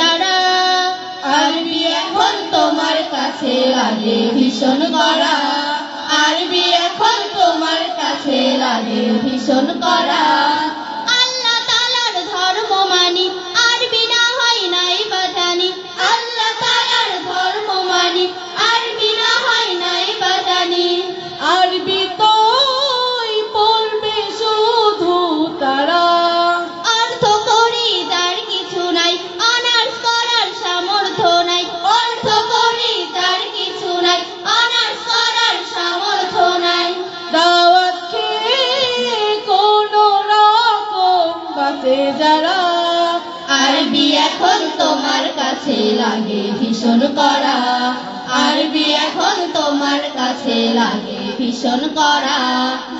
ছাড়া। আরবি এখন তোমার কাছে লাগে ভীষণ কড়া, আরবি এখন তোমার কাছে লাগে ভীষণ কড়া। আল্লাহ তাআলার ধর্ম মানি, আরবি না হয় নাই বা জানি। আল্লাহ তাআলার ধর্ম মানি, আরবি না হয় নাই বা জানি। আরবি তোই পড়বে শুধু তারা, অর্থ করি যার কিছু নাই, অনার্স করার সামর্থ্য নাই। অর্থ করি যার কিছু নাই, অনার্স করার সামর্থ্য নাই। দাওয়াত খেয়ে কোনো রকম বাঁচে যারা। আরবি এখন তোমার কাছে লাগে ভীষণ কড়া, আরবি এখন তোমার কাছে লাগে ভীষণ কড়া।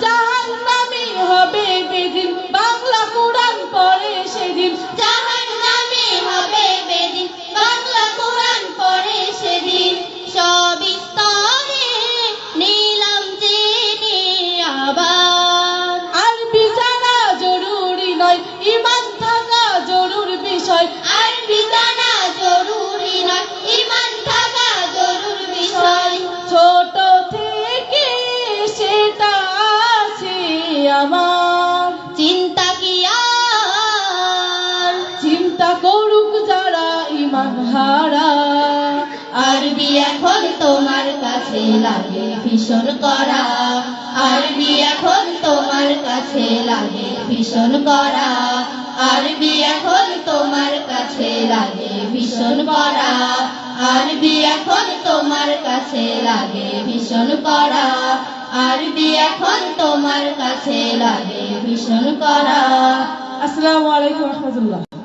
জাহান্নামী হবে বেদিন বাংলা কোরআন পড়ে সেদিন, জাহান্নামী হবে বেদিন বাংলা কোরআন পড়ে সেদিন। সবিস্তরে নিলাম জেনে আবার, আরবি জানা জরুরি নয়, ঈমান থাকা জরুরি বিষয়। আরবি জানা জরুরি নয়, ঈমান থাকা জরুরি বিষয়। ছোট থেকে সেটা আছে আমার, চিন্তা কি আর, চিন্তা করুক যারা ঈমান হারা। আরবি এখন তোমার কাছে লাগে ভীষণ কড়া, আরবি এখন তোমার কাছে লাগে ভীষণ কড়া। আরবি এখন তোমার কাছে লাগে ভীষণ কড়া, আরবি এখন তোমার কাছে লাগে ভীষণ কড়া। আরবি এখন তোমার কাছে লাগে ভীষণ কড়া। আসসালামু আলাইকুম ওয়া রাহমাতুল্লাহ।